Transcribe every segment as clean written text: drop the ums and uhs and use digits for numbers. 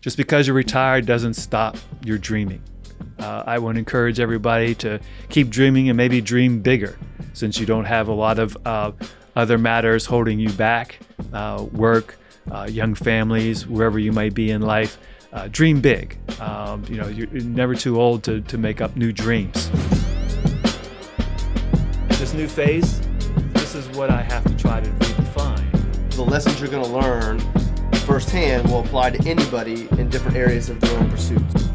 just because you're retired doesn't stop your dreaming. I would encourage everybody to keep dreaming and maybe dream bigger, since you don't have a lot of other matters holding you back, work, young families, wherever you might be in life. Dream big. You're never too old to make up new dreams. This new phase, this is what I have to try to redefine. The lessons you're going to learn firsthand will apply to anybody in different areas of their own pursuits.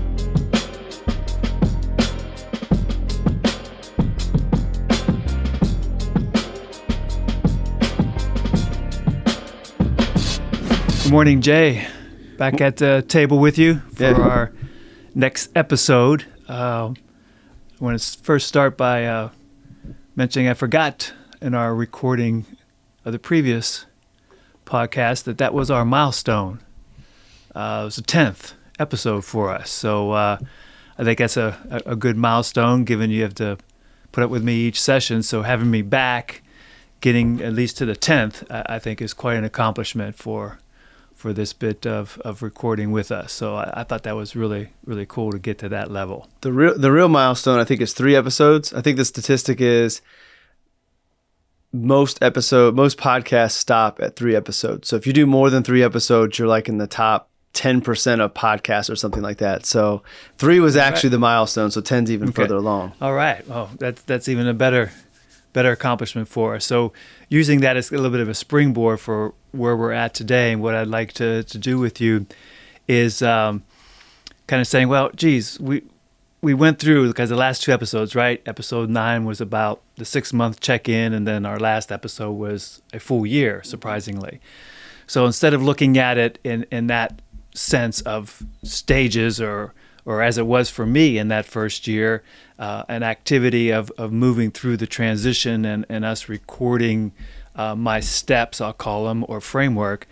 Good morning, Jay. Back at the table with you for our next episode. I want to first start by mentioning I forgot in our recording of the previous podcast that was our milestone. It was the 10th episode for us. So I think that's a good milestone, given you have to put up with me each session. So having me back, getting at least to the 10th, I think is quite an accomplishment for this bit of recording with us. So I thought that was really, really cool to get to that level. The real milestone, I think, is 3 episodes. I think the statistic is most podcasts stop at 3 episodes. So if you do more than 3 episodes, you're like in the top 10% of podcasts or something like that. So 3 was actually the milestone. So 10's even further along. All right. Oh, that's even a better accomplishment for us. So using that as a little bit of a springboard for where we're at today, and what I'd like to do with you is kind of saying, well, geez, we went through, because the last 2 episodes, right? Episode 9 was about the 6-month check-in, and then our last episode was a full year, surprisingly. So instead of looking at it in that sense of stages, or as it was for me in that first year, an activity of moving through the transition and us recording my steps, I'll call them, or framework.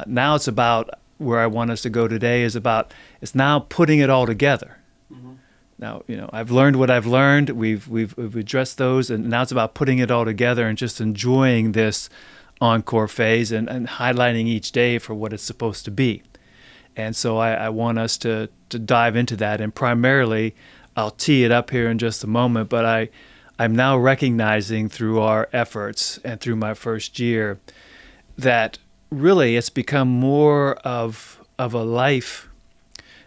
Now it's about where I want us to go today it's now putting it all together. Mm-hmm. Now, I've learned what I've learned. We've addressed those, and now it's about putting it all together and just enjoying this encore phase and highlighting each day for what it's supposed to be. And so I want us to dive into that, and primarily I'll tee it up here in just a moment, but I'm now recognizing through our efforts and through my first year that really it's become more of a life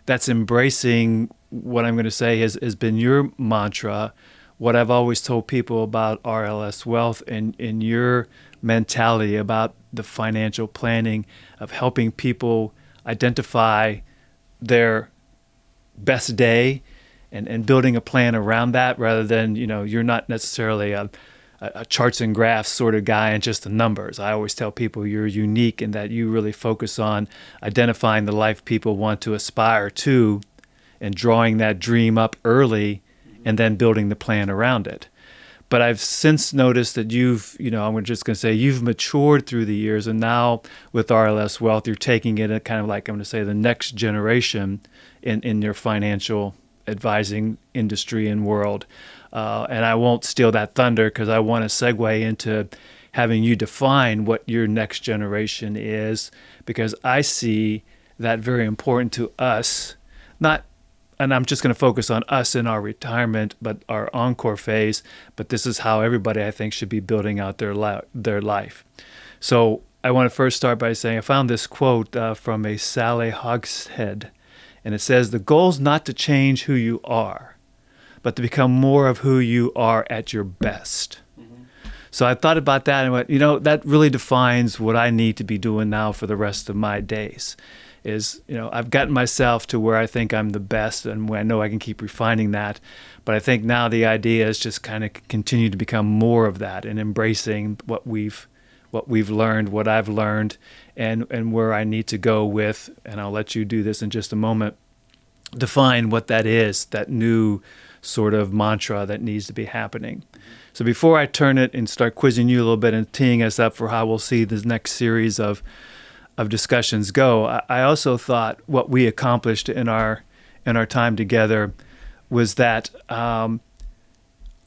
that's embracing what I'm going to say has been your mantra, what I've always told people about RLS Wealth, and in your mentality about the financial planning of helping people identify their best day and building a plan around that, rather than, you're not necessarily a charts and graphs sort of guy and just the numbers. I always tell people you're unique in that you really focus on identifying the life people want to aspire to and drawing that dream up early and then building the plan around it. But I've since noticed that I'm just going to say you've matured through the years, and now with RLS Wealth, you're taking it at kind of like, I'm going to say, the next generation in your financial advising industry and world. And I won't steal that thunder, because I want to segue into having you define what your next generation is, because I see that very important to us, and I'm just going to focus on us in our retirement, but our encore phase. But this is how everybody, I think, should be building out their life. So I want to first start by saying I found this quote from a Sally Hogshead, and it says, "The goal's not to change who you are, but to become more of who you are at your best." Mm-hmm. So I thought about that and went, that really defines what I need to be doing now for the rest of my days. I've gotten myself to where I think I'm the best, and I know I can keep refining that. But I think now the idea is just kind of continue to become more of that and embracing what we've learned, what I've learned, and where I need to go with, and I'll let you do this in just a moment, define what that is, that new sort of mantra that needs to be happening. So before I turn it and start quizzing you a little bit and teeing us up for how we'll see this next series of discussions go, I also thought what we accomplished in our time together was that our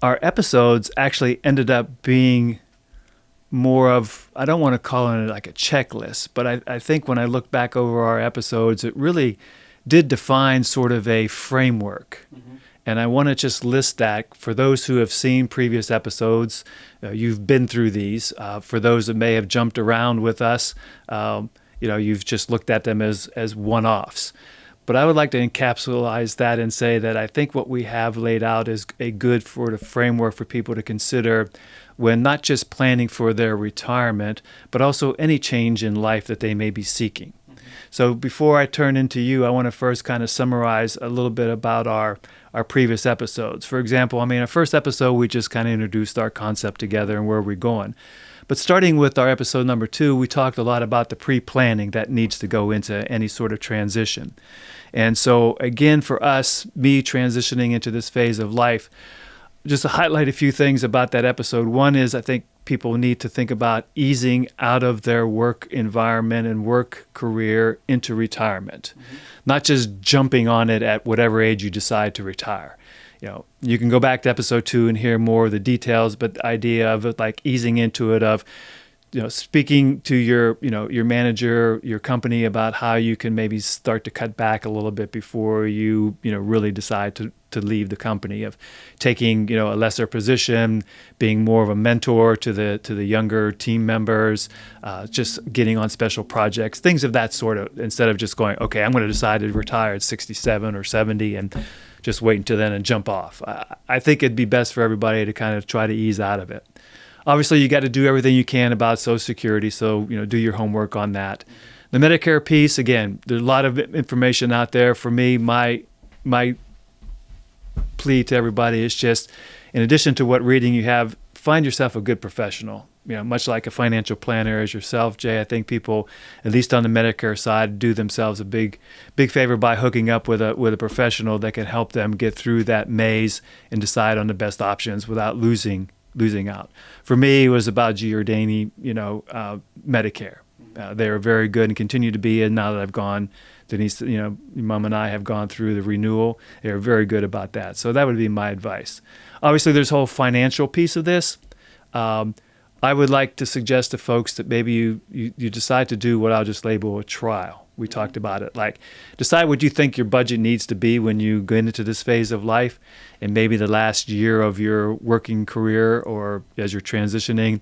episodes actually ended up being more of, I don't want to call it like a checklist, but I think when I look back over our episodes, it really did define sort of a framework. And I want to just list that for those who have seen previous episodes. You've been through these. For those that may have jumped around with us, you've just looked at them as one-offs. But I would like to encapsulate that and say that I think what we have laid out is a good sort of framework for people to consider when not just planning for their retirement, but also any change in life that they may be seeking. So before I turn into you, I want to first kind of summarize a little bit about our previous episodes. For example, our first episode, we just kind of introduced our concept together and where we're going. But starting with our episode number 2, we talked a lot about the pre-planning that needs to go into any sort of transition. And so again, for us, me transitioning into this phase of life, just to highlight a few things about that episode. One is I think people need to think about easing out of their work environment and work career into retirement, not just jumping on it at whatever age you decide to retire. You can go back to episode 2 and hear more of the details, but the idea of it, like easing into it, of speaking to your manager, your company, about how you can maybe start to cut back a little bit before you really decide to leave the company, of taking a lesser position, being more of a mentor to the younger team members, just getting on special projects, things of that sort of, instead of just going, okay, I'm going to decide to retire at 67 or 70 and just wait until then and jump off. I think it'd be best for everybody to kind of try to ease out of it. Obviously, you got to do everything you can about Social Security, so do your homework on that. The Medicare piece, again, there's a lot of information out there. For me, my plea to everybody is just, in addition to what reading you have, find yourself a good professional. Much like a financial planner as yourself, Jay. I think people, at least on the Medicare side, do themselves a big favor by hooking up with a professional that can help them get through that maze and decide on the best options without losing out. For me, it was about Giordani, Medicare. They are very good and continue to be. And now that I've gone, Denise, Mom and I have gone through the renewal. They are very good about that. So that would be my advice. Obviously, there's a whole financial piece of this. I would like to suggest to folks that maybe you decide to do what I'll just label a trial. We talked about it. Like, decide what you think your budget needs to be when you go into this phase of life, and maybe the last year of your working career, or as you're transitioning,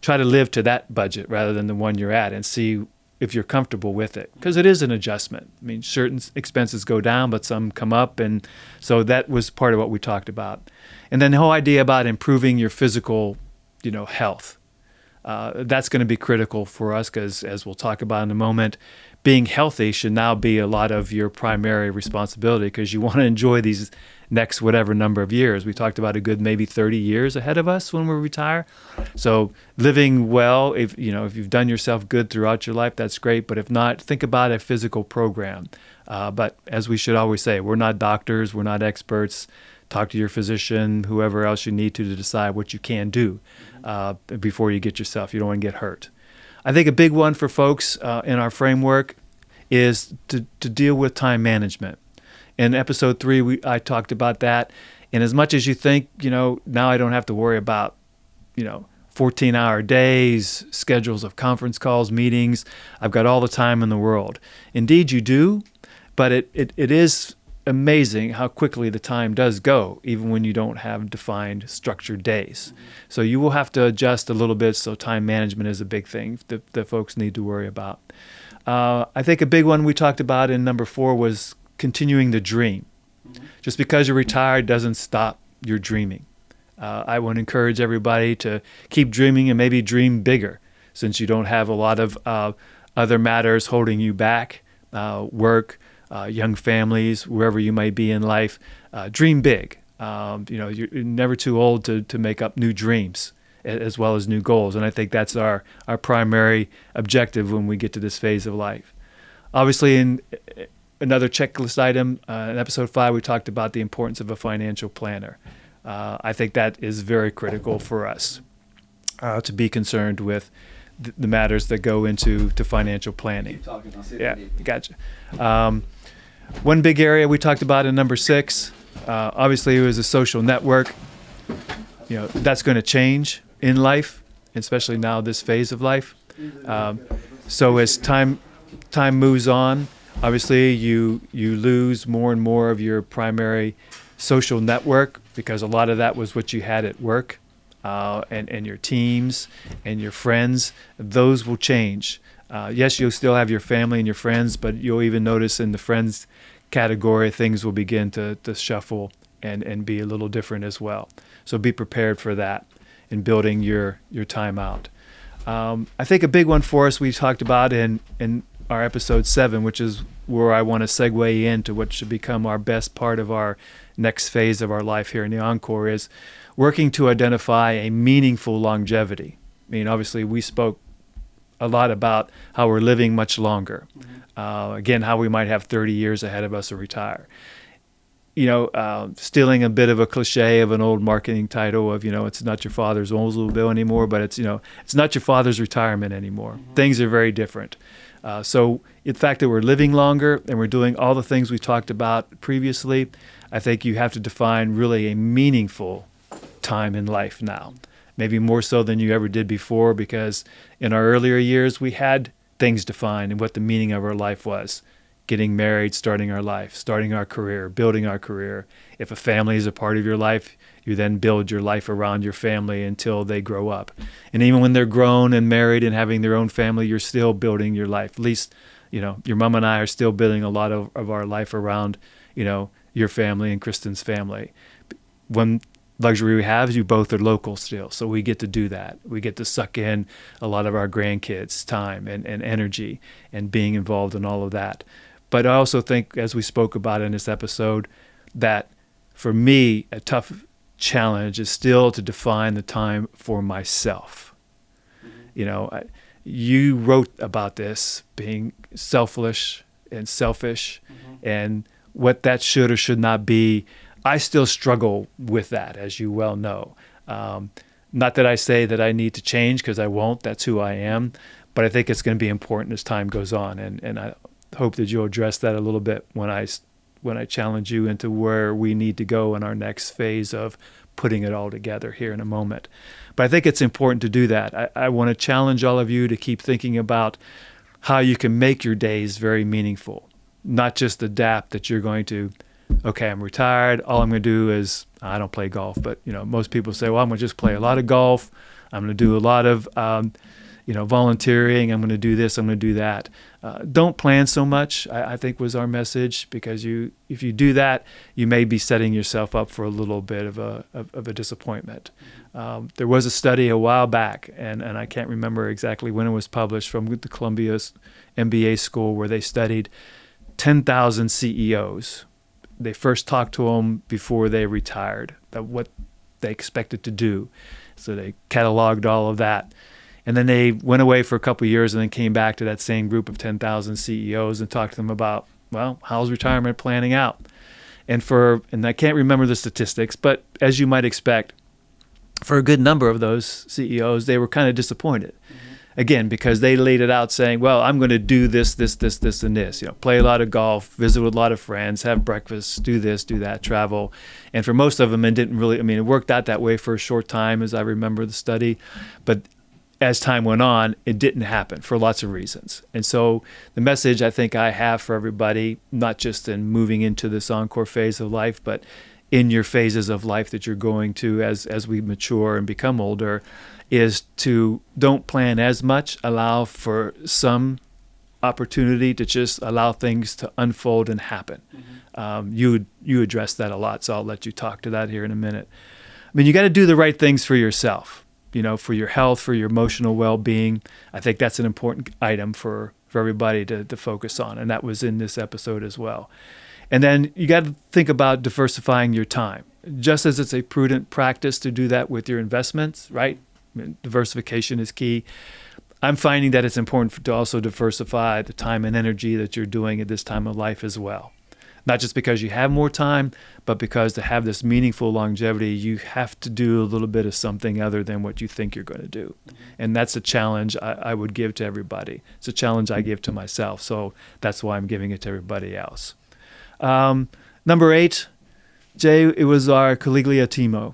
try to live to that budget rather than the one you're at, and see if you're comfortable with it. Because it is an adjustment. Certain expenses go down, but some come up. And so that was part of what we talked about. And then the whole idea about improving your physical, health. That's going to be critical for us because, as we'll talk about in a moment, being healthy should now be a lot of your primary responsibility, because you want to enjoy these next whatever number of years. We talked about a good maybe 30 years ahead of us when we retire. So living well, if you've done yourself good throughout your life, that's great. But if not, think about a physical program. But as we should always say, we're not doctors, we're not experts. Talk to your physician, whoever else you need to decide what you can do before you get yourself. You don't want to get hurt. I think a big one for folks in our framework is to deal with time management. In episode 3, I talked about that. And as much as you think, now I don't have to worry about, 14-hour days, schedules of conference calls, meetings. I've got all the time in the world. Indeed, you do, but it is amazing how quickly the time does go, even when you don't have defined structured days. So you will have to adjust a little bit. So time management is a big thing that folks need to worry about. I think a big one we talked about in number 4 was continuing the dream. Just because you're retired doesn't stop your dreaming. I want to encourage everybody to keep dreaming, and maybe dream bigger, since you don't have a lot of other matters holding you back, work, young families, wherever you might be in life. Dream big. You're never too old to make up new dreams as well as new goals. And I think that's our primary objective when we get to this phase of life. Obviously, in another checklist item, in episode 5, we talked about the importance of a financial planner. I think that is very critical for us to be concerned with the matters that go into financial planning. Keep talking, I'll see Gotcha. One big area we talked about in number 6, obviously, it was a social network. That's going to change in life. especially now this phase of life. So as time moves on, obviously you lose more and more of your primary social network, because a lot of that was what you had at work, and your teams and your friends. Those will change. Yes, you'll still have your family and your friends, but you'll even notice in the friends category, things will begin to shuffle and be a little different as well. So be prepared for that in building your time out. I think a big one for us we talked about in our episode 7, which is where I want to segue into what should become our best part of our next phase of our life here in the Encore, is working to identify a meaningful longevity. I mean, obviously we spoke a lot about how we're living much longer. Again, how we might have 30 years ahead of us to retire. Stealing a bit of a cliche of an old marketing title of, it's not your father's Oldsmobile anymore, but it's not your father's retirement anymore. Things are very different. So the fact that we're living longer and we're doing all the things we talked about previously, I think you have to define really a meaningful time in life now. Maybe more so than you ever did before, because in our earlier years, we had things defined and what the meaning of our life was. Getting married, starting our life, starting our career, building our career. If a family is a part of your life, you then build your life around your family until they grow up. And even when they're grown and married and having their own family, you're still building your life. At least, your mom and I are still building a lot of our life around, your family and Kristen's family. One luxury we have is you both are local still, so we get to do that. We get to suck in a lot of our grandkids' time and energy and being involved in all of that. But I also think, as we spoke about in this episode, that for me, a tough challenge is still to define the time for myself. You wrote about this being selfish and selfish, and what that should or should not be. I still struggle with that, as you well know. Not that I say that I need to change, because I won't. That's who I am. But I think it's going to be important as time goes on, and I hope that you'll address that a little bit when I challenge you into where we need to go in our next phase of putting it all together here in a moment. But I think it's important to do that. I want to challenge all of you to keep thinking about how you can make your days very meaningful, not just adapt that you're going to, okay, I'm retired, all I'm going to do is, I don't play golf, but most people say, well, I'm going to just play a lot of golf, I'm going to do a lot of volunteering, I'm going to do this, I'm going to do that. Don't plan so much, I think was our message, because if you do that, you may be setting yourself up for a little bit of a disappointment. There was a study a while back, and I can't remember exactly when it was published, from the Columbia MBA school, where they studied 10,000 CEOs. They first talked to them before they retired, about what they expected to do. So they cataloged all of that. And then they went away for a couple of years and then came back to that same group of 10,000 CEOs and talked to them about, well, how's retirement planning out? And I can't remember the statistics, but as you might expect, for a good number of those CEOs, they were kind of disappointed. Again, because they laid it out saying, well, I'm going to do this, and this. Play a lot of golf, visit with a lot of friends, have breakfast, do this, do that, travel. And for most of them, it worked out that way for a short time, as I remember the study. But as time went on, it didn't happen for lots of reasons. And so the message I think I have for everybody, not just in moving into this Encore phase of life, but in your phases of life that you're going to as we mature and become older, is to don't plan as much, allow for some opportunity to just allow things to unfold and happen. You address that a lot, so I'll let you talk to that here in a minute. You got to do the right things for yourself, for your health, for your emotional well-being. I think that's an important item for everybody to focus on, and that was in this episode as well. And then you got to think about diversifying your time, just as it's a prudent practice to do that with your investments, right? Diversification is key. I'm finding that it's important to also diversify the time and energy that you're doing at this time of life as well. Not just because you have more time, but because to have this meaningful longevity, you have to do a little bit of something other than what you think you're going to do. And that's a challenge I would give to everybody. It's a challenge I give to myself. So that's why I'm giving it to everybody else. Number 8, Jay, it was our Collegiatimo.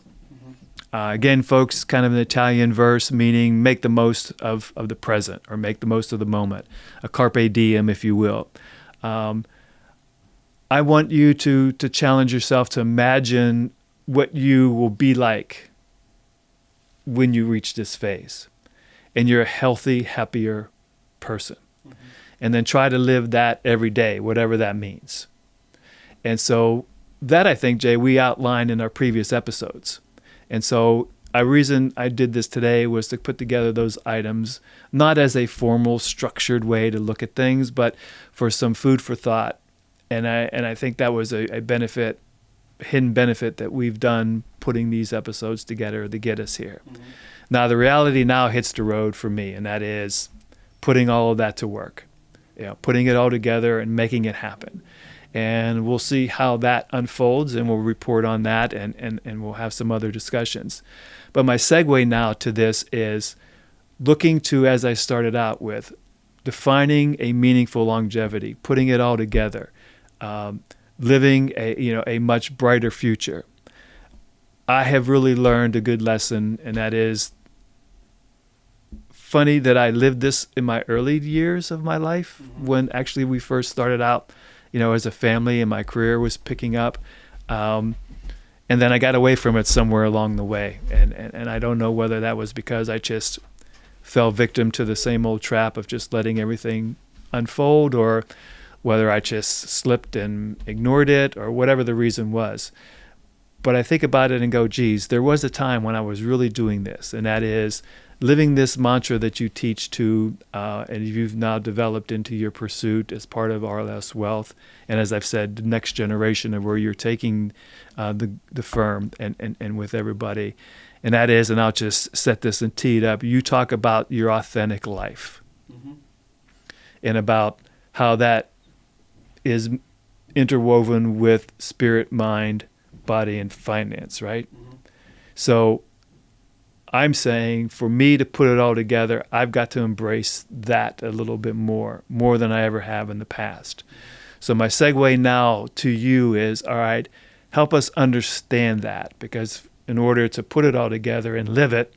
Again, folks, kind of an Italian verse meaning make the most of the present, or make the most of the moment, a carpe diem, if you will. I want you to challenge yourself to imagine what you will be like when you reach this phase, and you're a healthy, happier person. Mm-hmm. And then try to live that every day, whatever that means. And so that, I think, Jay, we outlined in our previous episodes. And so the reason I did this today was to put together those items, not as a formal, structured way to look at things, but for some food for thought. And I think that was a benefit, hidden benefit that we've done putting these episodes together to get us here. Mm-hmm. Now, the reality now hits the road for me, and that is putting all of that to work, putting it all together and making it happen. And we'll see how that unfolds, and we'll report on that, and we'll have some other discussions. But my segue now to this is looking to, as I started out with, defining a meaningful longevity, putting it all together, living a much brighter future. I have really learned a good lesson, and that is funny that I lived this in my early years of my life, mm-hmm. when actually we first started out, as a family, and my career was picking up. And then I got away from it somewhere along the way. And I don't know whether that was because I just fell victim to the same old trap of just letting everything unfold, or whether I just slipped and ignored it, or whatever the reason was. But I think about it and go, geez, there was a time when I was really doing this, and that is living this mantra that you teach to, and you've now developed into your pursuit as part of RLS Wealth, and as I've said, the next generation of where you're taking the firm and with everybody. And that is, and I'll just set this and tee it up, you talk about your authentic life, mm-hmm. and about how that is interwoven with spirit, mind, body, and finance, right? Mm-hmm. So I'm saying for me to put it all together, I've got to embrace that a little bit more than I ever have in the past. So my segue now to you is, all right, help us understand that, because in order to put it all together and live it,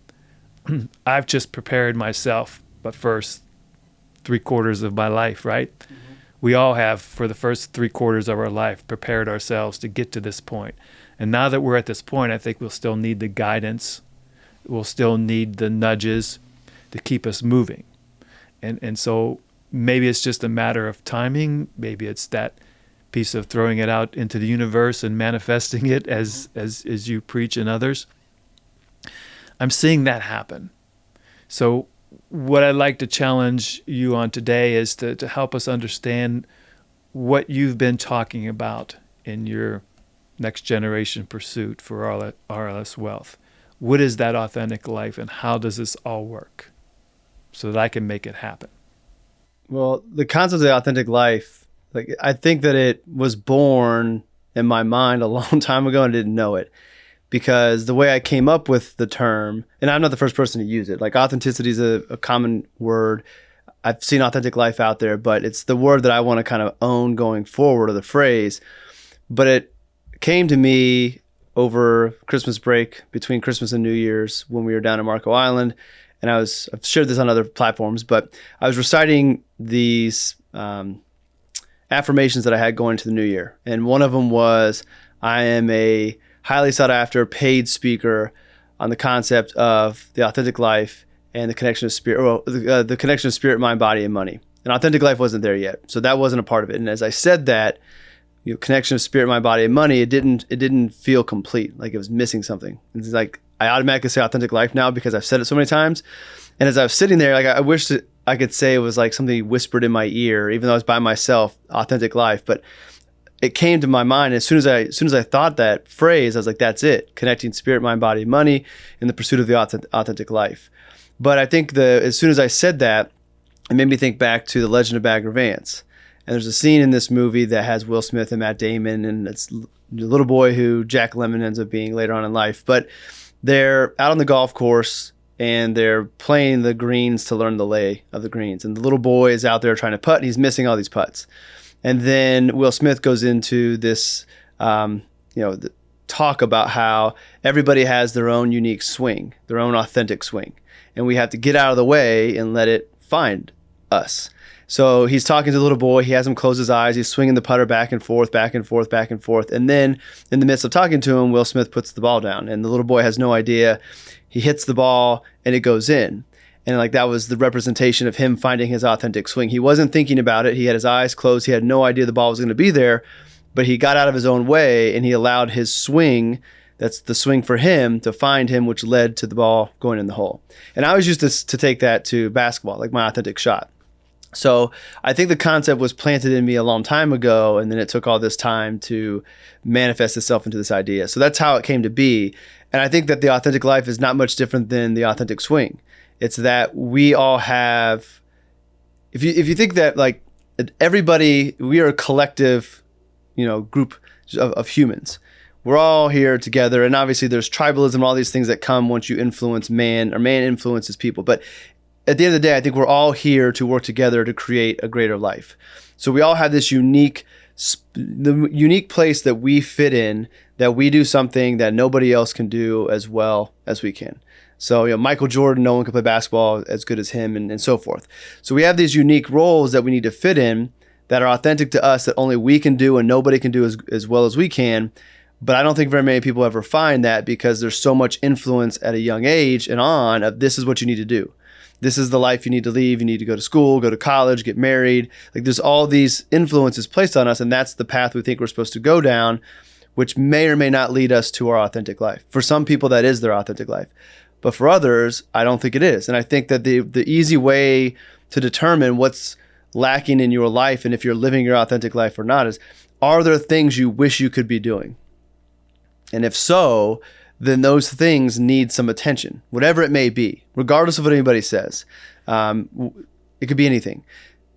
I've just prepared myself, but first 3/4 of my life, right? Mm-hmm. We all have, for the first 3/4 of our life, prepared ourselves to get to this point. And now that we're at this point, I think we'll still need the guidance. We'll still need the nudges to keep us moving. And so maybe it's just a matter of timing. Maybe it's that piece of throwing it out into the universe and manifesting it as you preach and others. I'm seeing that happen. So what I'd like to challenge you on today is to help us understand what you've been talking about in your next generation pursuit for RLS Wealth. What is that authentic life, and how does this all work so that I can make it happen? Well, the concept of the authentic life, I think that it was born in my mind a long time ago and I didn't know it, because the way I came up with the term, and I'm not the first person to use it, authenticity is a common word. I've seen authentic life out there, but it's the word that I want to kind of own going forward, or the phrase. But it came to me over Christmas break, between Christmas and New Year's, when we were down in Marco Island. And I've shared this on other platforms, but I was reciting these affirmations that I had going into the new year. And one of them was, I am a highly sought after paid speaker on the concept of the authentic life and the connection of spirit, the connection of spirit, mind, body, and money. And authentic life wasn't there yet. So that wasn't a part of it. And as I said that, connection of spirit, mind, body, and money, it didn't feel complete. Like it was missing something. It's like I automatically say authentic life now because I've said it so many times. And as I was sitting there, I wish that I could say it was like something whispered in my ear, even though I was by myself, authentic life. But it came to my mind. As soon as I thought that phrase, I was like, that's it. Connecting spirit, mind, body, and money in the pursuit of the authentic life. But I think as soon as I said that, it made me think back to The Legend of Bagger Vance. And there's a scene in this movie that has Will Smith and Matt Damon, and it's the little boy who Jack Lemmon ends up being later on in life. But they're out on the golf course, and they're playing the greens to learn the lay of the greens. And the little boy is out there trying to putt, and he's missing all these putts. And then Will Smith goes into this, talk about how everybody has their own unique swing, their own authentic swing, and we have to get out of the way and let it find us. So he's talking to the little boy. He has him close his eyes. He's swinging the putter back and forth, back and forth, back and forth. And then in the midst of talking to him, Will Smith puts the ball down, and the little boy has no idea. He hits the ball and it goes in. And like that was the representation of him finding his authentic swing. He wasn't thinking about it. He had his eyes closed. He had no idea the ball was going to be there, but he got out of his own way and he allowed his swing, that's the swing for him, to find him, which led to the ball going in the hole. And I always used to take that to basketball, like my authentic shot. So I think the concept was planted in me a long time ago, and then it took all this time to manifest itself into this idea. So that's how it came to be. And I think that the authentic life is not much different than the authentic swing. It's that we all have, if you think that like everybody, we are a collective, group of humans. We're all here together, and obviously there's tribalism, all these things that come once you influence man, or man influences people. But at the end of the day, I think we're all here to work together to create a greater life. So we all have this unique place that we fit in, that we do something that nobody else can do as well as we can. So, Michael Jordan, no one can play basketball as good as him, and so forth. So we have these unique roles that we need to fit in that are authentic to us, that only we can do and nobody can do as well as we can. But I don't think very many people ever find that, because there's so much influence at a young age and on of this is what you need to do. This is the life you need to leave. You need to go to school, go to college, get married. Like there's all these influences placed on us, and that's the path we think we're supposed to go down, which may or may not lead us to our authentic life. For some people, that is their authentic life. But for others, I don't think it is. And I think that the easy way to determine what's lacking in your life and if you're living your authentic life or not is, are there things you wish you could be doing? And if so, then those things need some attention, whatever it may be, regardless of what anybody says. It could be anything.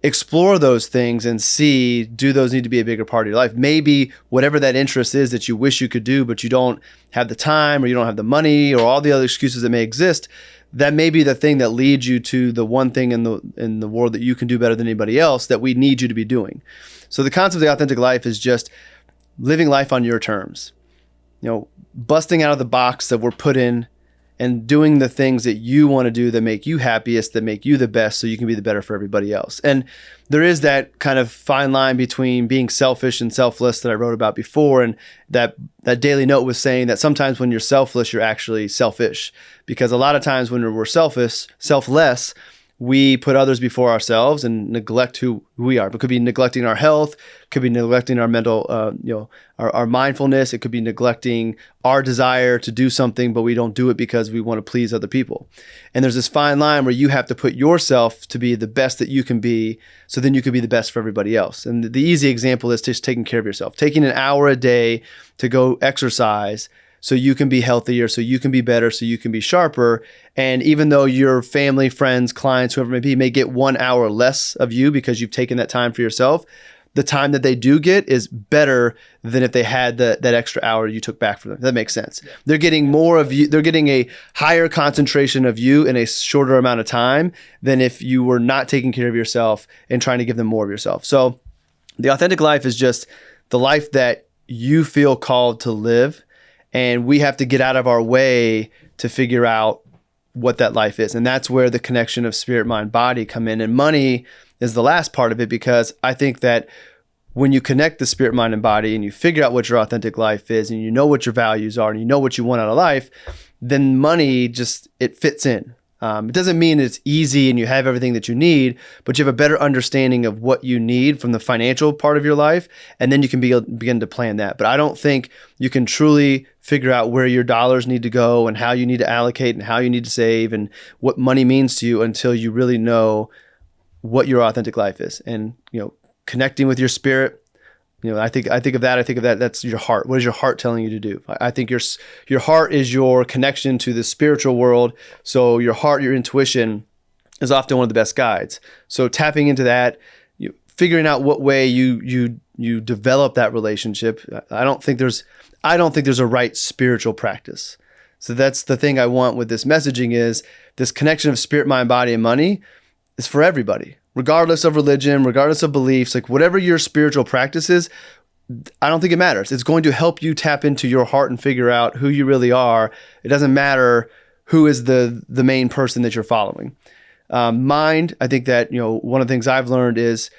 Explore those things and see, do those need to be a bigger part of your life? Maybe whatever that interest is that you wish you could do, but you don't have the time, or you don't have the money, or all the other excuses that may exist, that may be the thing that leads you to the one thing in the world that you can do better than anybody else that we need you to be doing. So the concept of the authentic life is just living life on your terms. Busting out of the box that we're put in and doing the things that you want to do that make you happiest, that make you the best, so you can be the better for everybody else. And there is that kind of fine line between being selfish and selfless that I wrote about before. And that daily note was saying that sometimes when you're selfless, you're actually selfish, because a lot of times when we're selfless, we put others before ourselves and neglect who we are. It could be neglecting our health, could be neglecting our mental, our mindfulness. It could be neglecting our desire to do something, but we don't do it because we want to please other people. And there's this fine line where you have to put yourself to be the best that you can be, so then you can be the best for everybody else. And the easy example is just taking care of yourself, taking an hour a day to go exercise, so you can be healthier, so you can be better, so you can be sharper. And even though your family, friends, clients, whoever it may get 1 hour less of you because you've taken that time for yourself, the time that they do get is better than if they had that extra hour you took back from them. That makes sense. Yeah. They're getting more of you. They're getting a higher concentration of you in a shorter amount of time than if you were not taking care of yourself and trying to give them more of yourself. So the authentic life is just the life that you feel called to live. And we have to get out of our way to figure out what that life is. And that's where the connection of spirit, mind, body come in. And money is the last part of it, because I think that when you connect the spirit, mind, and body, and you figure out what your authentic life is, and you know what your values are, and you know what you want out of life, then money it fits in. It doesn't mean it's easy and you have everything that you need, but you have a better understanding of what you need from the financial part of your life, and then you can begin to plan that. But I don't think you can truly figure out where your dollars need to go and how you need to allocate and how you need to save and what money means to you until you really know what your authentic life is. And connecting with your spirit, I think of that. That's your heart. What is your heart telling you to do? I think your heart is your connection to the spiritual world. So your heart, your intuition, is often one of the best guides. So tapping into that, figuring out what way you develop that relationship. I don't think there's a right spiritual practice. So that's the thing I want with this messaging, is this connection of spirit, mind, body, and money is for everybody. Regardless of religion, regardless of beliefs, like whatever your spiritual practice is, I don't think it matters. It's going to help you tap into your heart and figure out who you really are. It doesn't matter who is the main person that you're following. Mind, I think that, one of the things I've learned is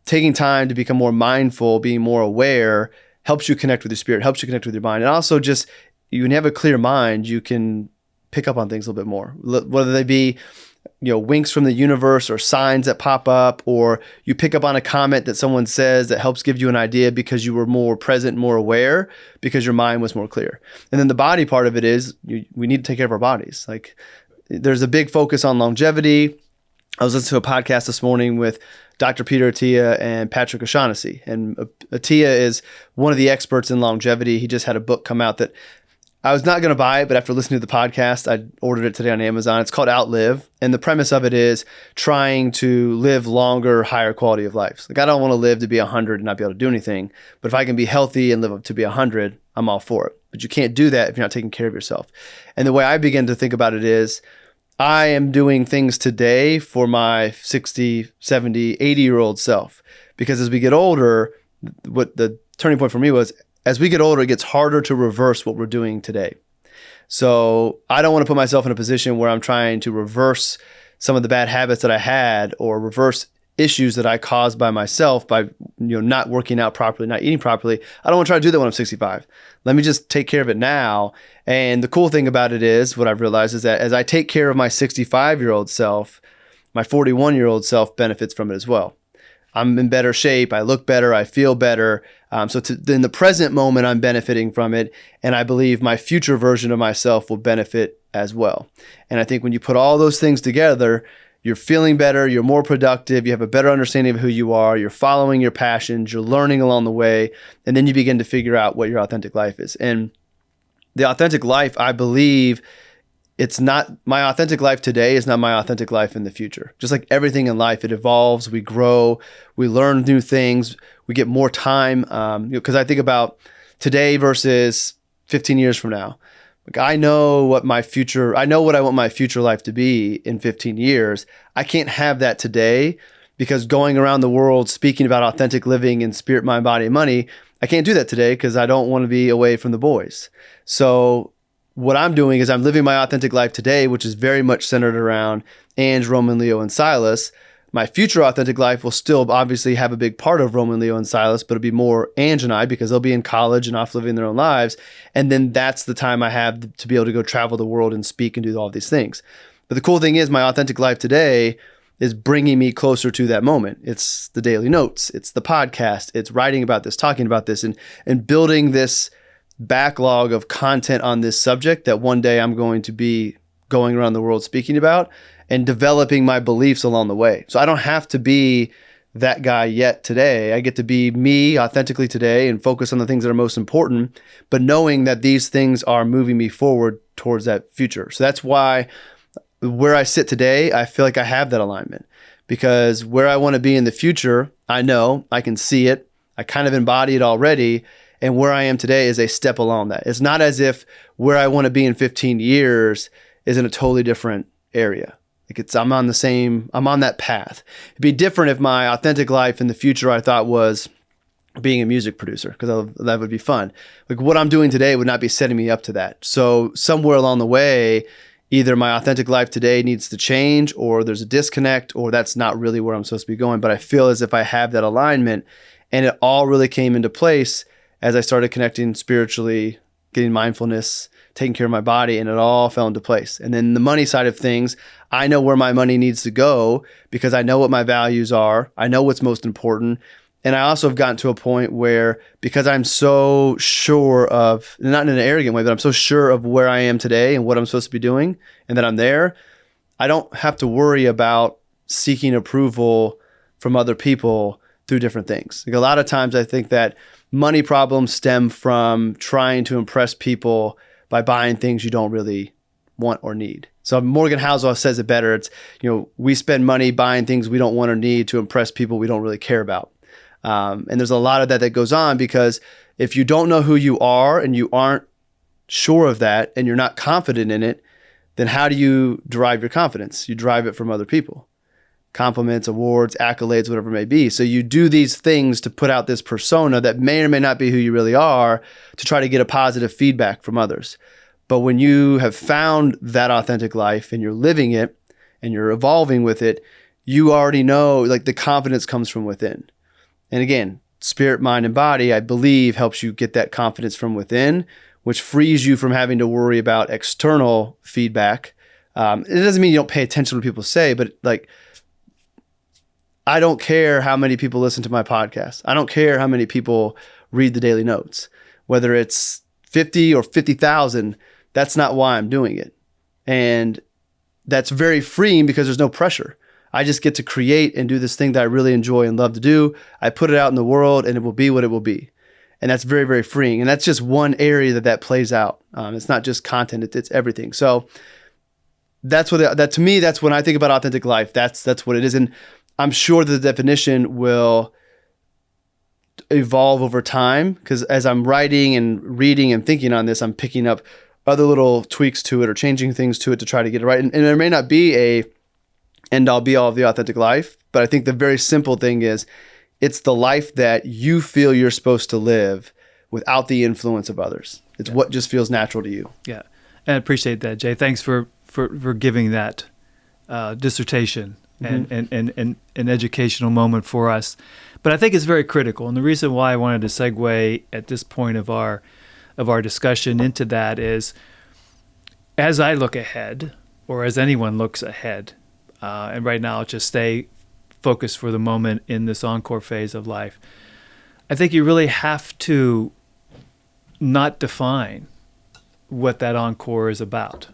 taking time to become more mindful, being more aware, helps you connect with your spirit, helps you connect with your mind. And also just, when you have a clear mind, you can pick up on things a little bit more, whether they be, winks from the universe or signs that pop up, or you pick up on a comment that someone says that helps give you an idea because you were more present, more aware, because your mind was more clear. And then the body part of it is we need to take care of our bodies. Like, there's a big focus on longevity. I was listening to a podcast this morning with Dr. Peter Attia and Patrick O'Shaughnessy. And Attia is one of the experts in longevity. He just had a book come out that I was not going to buy it, but after listening to the podcast, I ordered it today on Amazon. It's called Outlive. And the premise of it is trying to live longer, higher quality of life. Like, I don't want to live to be 100 and not be able to do anything. But if I can be healthy and live up to be 100, I'm all for it. But you can't do that if you're not taking care of yourself. And the way I begin to think about it is, I am doing things today for my 60, 70, 80-year-old self. Because as we get older, what the turning point for me was, as we get older, it gets harder to reverse what we're doing today. So I don't want to put myself in a position where I'm trying to reverse some of the bad habits that I had, or reverse issues that I caused by myself by not working out properly, not eating properly. I don't want to try to do that when I'm 65. Let me just take care of it now. And the cool thing about it is, what I've realized is that as I take care of my 65-year-old self, my 41-year-old self benefits from it as well. I'm in better shape. I look better. I feel better. So in the present moment, I'm benefiting from it. And I believe my future version of myself will benefit as well. And I think when you put all those things together, you're feeling better, you're more productive, you have a better understanding of who you are, you're following your passions, you're learning along the way, and then you begin to figure out what your authentic life is. And the authentic life, I believe, it's not my authentic life today is not my authentic life in the future. Just like everything in life, it evolves, we grow, we learn new things, we get more time. Because I think about today versus 15 years from now. Like, I know what I want my future life to be in 15 years. I can't have that today, because going around the world speaking about authentic living and spirit, mind, body, and money, I can't do that today because I don't want to be away from the boys. So what I'm doing is I'm living my authentic life today, which is very much centered around Ange, Roman, Leo, and Silas. My future authentic life will still obviously have a big part of Roman, Leo, and Silas, but it'll be more Ange and I, because they'll be in college and off living their own lives. And then that's the time I have to be able to go travel the world and speak and do all these things. But the cool thing is, my authentic life today is bringing me closer to that moment. It's the daily notes, it's the podcast, it's writing about this, talking about this, and building this backlog of content on this subject that one day I'm going to be going around the world speaking about, and developing my beliefs along the way. So I don't have to be that guy yet today. I get to be me authentically today and focus on the things that are most important, but knowing that these things are moving me forward towards that future. So that's why where I sit today, I feel like I have that alignment, because where I want to be in the future, I know, I can see it. I kind of embody it already. And where I am today is a step along that. It's not as if where I want to be in 15 years is in a totally different area. Like, I'm on that path. It'd be different if my authentic life in the future I thought was being a music producer, because that would be fun. Like, what I'm doing today would not be setting me up to that. So somewhere along the way, either my authentic life today needs to change, or there's a disconnect, or that's not really where I'm supposed to be going. But I feel as if I have that alignment, and it all really came into place as I started connecting spiritually, getting mindfulness, taking care of my body, and it all fell into place. And then the money side of things, I know where my money needs to go because I know what my values are. I know what's most important. And I also have gotten to a point where, because I'm so sure of, not in an arrogant way, but I'm so sure of where I am today and what I'm supposed to be doing, and that I'm there, I don't have to worry about seeking approval from other people through different things. Like, a lot of times I think that money problems stem from trying to impress people by buying things you don't really want or need. So Morgan Housel says it better. It's, we spend money buying things we don't want or need to impress people we don't really care about. And there's a lot of that goes on, because if you don't know who you are and you aren't sure of that and you're not confident in it, then how do you derive your confidence? You derive it from other people. compliments, awards, accolades, whatever it may be. So you do these things to put out this persona that may or may not be who you really are, to try to get a positive feedback from others. But when you have found that authentic life and you're living it and you're evolving with it, you already know, like, the confidence comes from within. And again, spirit, mind, and body, I believe, helps you get that confidence from within, which frees you from having to worry about external feedback. It doesn't mean you don't pay attention to what people say, but like, I don't care how many people listen to my podcast. I don't care how many people read the daily notes, whether it's 50 or 50,000. That's not why I'm doing it. And that's very freeing because there's no pressure. I just get to create and do this thing that I really enjoy and love to do. I put it out in the world and it will be what it will be. And that's very, very freeing. And that's just one area that plays out. It's not just content, it's everything. So that's what that to me, that's when I think about authentic life. That's what it is. And I'm sure that the definition will evolve over time, because as I'm writing and reading and thinking on this, I'm picking up other little tweaks to it or changing things to it to try to get it right. And there may not be a end all be all of the authentic life, but I think the very simple thing is it's the life that you feel you're supposed to live without the influence of others. It's what just feels natural to you. Yeah. And I appreciate that, Jay. Thanks for giving that dissertation and an educational moment for us. But I think it's very critical. And the reason why I wanted to segue at this point of our discussion into that is, as I look ahead, or as anyone looks ahead, and right now I'll just stay focused for the moment in this encore phase of life, I think you really have to not define what that encore is about.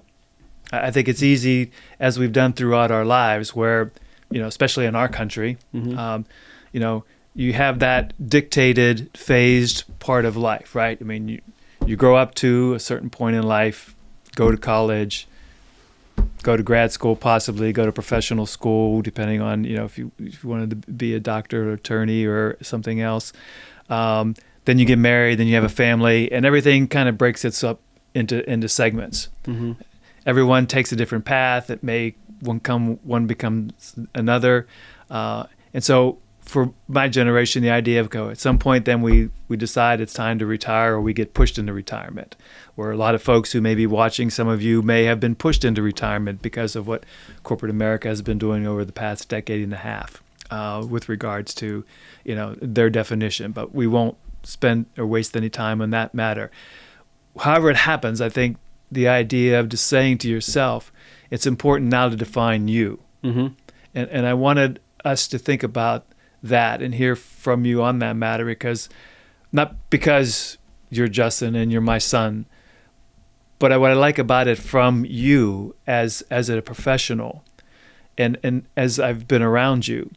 I think it's easy, as we've done throughout our lives, where, especially in our country, you have that dictated, phased part of life, right? I mean, you grow up to a certain point in life, go to college, go to grad school, possibly go to professional school, depending on, if you wanted to be a doctor or attorney or something else. Then you get married, then you have a family, and everything kind of breaks itself up into segments. Mm-hmm. Everyone takes a different path. It may one becomes another. And so for my generation, the idea of at some point then we decide it's time to retire, or we get pushed into retirement. Where a lot of folks who may be watching, some of you may have been pushed into retirement because of what corporate America has been doing over the past decade and a half with regards to, their definition. But we won't spend or waste any time on that matter. However it happens, I think the idea of just saying to yourself, it's important now to define you. Mm-hmm. And I wanted us to think about that and hear from you on that matter, not because you're Justin and you're my son, but what I like about it from you as a professional, and as I've been around you,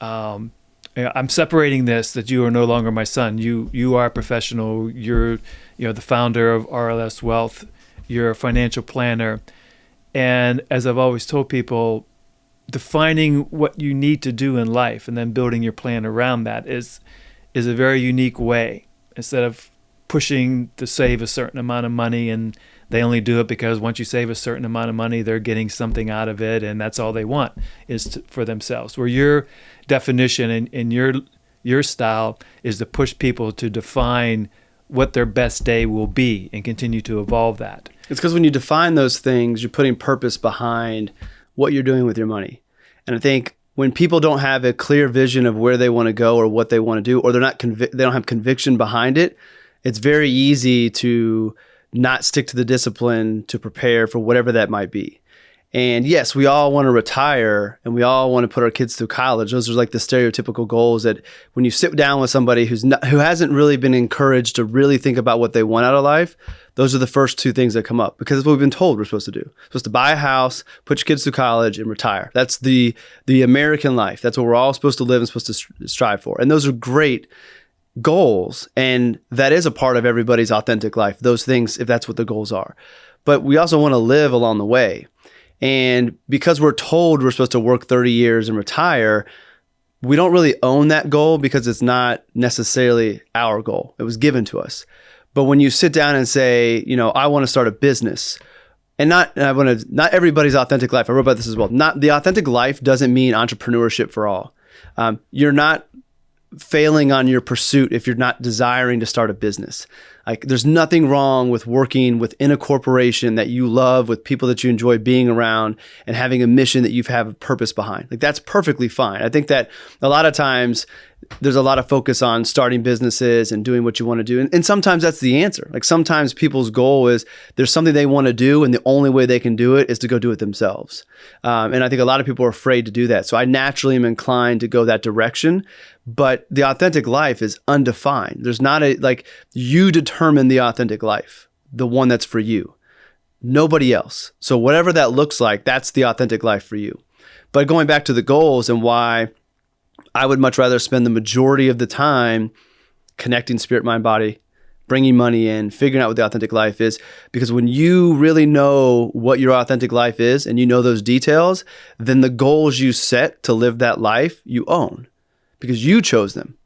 I'm separating this, that you are no longer my son. You are a professional. You're the founder of RLS Wealth. You're a financial planner. And as I've always told people, defining what you need to do in life and then building your plan around that is a very unique way. Instead of pushing to save a certain amount of money, and they only do it because once you save a certain amount of money, they're getting something out of it, and that's all they want is for themselves. Where your definition and your style is to push people to define what their best day will be and continue to evolve that. It's because when you define those things, you're putting purpose behind what you're doing with your money. And I think when people don't have a clear vision of where they want to go or what they want to do, or they don't have conviction behind it, it's very easy to not stick to the discipline to prepare for whatever that might be. And yes, we all want to retire and we all want to put our kids through college. Those are like the stereotypical goals that when you sit down with somebody who hasn't really been encouraged to really think about what they want out of life, those are the first two things that come up, because that's what we've been told we're supposed to do. We're supposed to buy a house, put your kids through college, and retire. That's the American life. That's what we're all supposed to live and supposed to strive for. And those are great goals. And that is a part of everybody's authentic life, those things, if that's what the goals are. But we also want to live along the way. And because we're told we're supposed to work 30 years and retire, we don't really own that goal because it's not necessarily our goal. It was given to us. But when you sit down and say, I want to start a business, And not everybody's authentic life. I wrote about this as well. Not the authentic life doesn't mean entrepreneurship for all. You're not failing on your pursuit if you're not desiring to start a business. Like, there's nothing wrong with working within a corporation that you love, with people that you enjoy being around, and having a mission that you have a purpose behind. Like, that's perfectly fine. I think that a lot of times there's a lot of focus on starting businesses and doing what you want to do. And sometimes that's the answer. Like, sometimes people's goal is there's something they want to do, and the only way they can do it is to go do it themselves. And I think a lot of people are afraid to do that. So I naturally am inclined to go that direction. But the authentic life is undefined. There's not you determine the authentic life, the one that's for you, nobody else. So whatever that looks like, that's the authentic life for you. But going back to the goals and why I would much rather spend the majority of the time connecting spirit, mind, body, bringing money in, figuring out what the authentic life is, because when you really know what your authentic life is and you know those details, then the goals you set to live that life, you own, because you chose them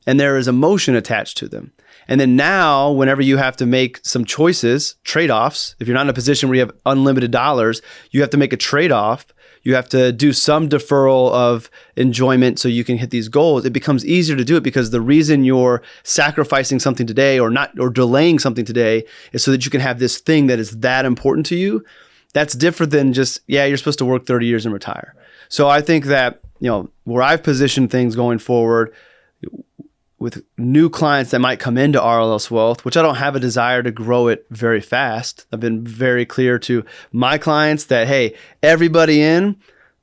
and there is emotion attached to them. And then now, whenever you have to make some choices, trade-offs, if you're not in a position where you have unlimited dollars, you have to make a trade-off. You have to do some deferral of enjoyment so you can hit these goals. It becomes easier to do it because the reason you're sacrificing something today or delaying something today is so that you can have this thing that is that important to you. That's different than just, you're supposed to work 30 years and retire. So I think that, where I've positioned things going forward with new clients that might come into RLS Wealth, which I don't have a desire to grow it very fast. I've been very clear to my clients that, hey, everybody in,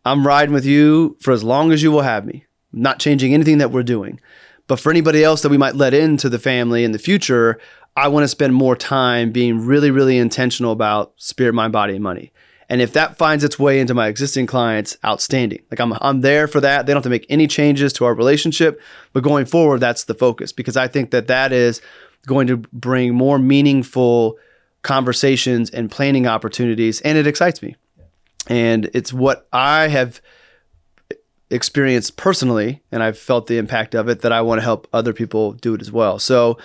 I'm riding with you for as long as you will have me. I'm not changing anything that we're doing. But for anybody else that we might let into the family in the future, I want to spend more time being really, really intentional about spirit, mind, body, and money. And if that finds its way into my existing clients, outstanding. Like, I'm there for that. They don't have to make any changes to our relationship, but going forward, that's the focus, because I think that is going to bring more meaningful conversations and planning opportunities, and it excites me. And it's what I have experienced personally, and I've felt the impact of it, that I want to help other people do it as well. So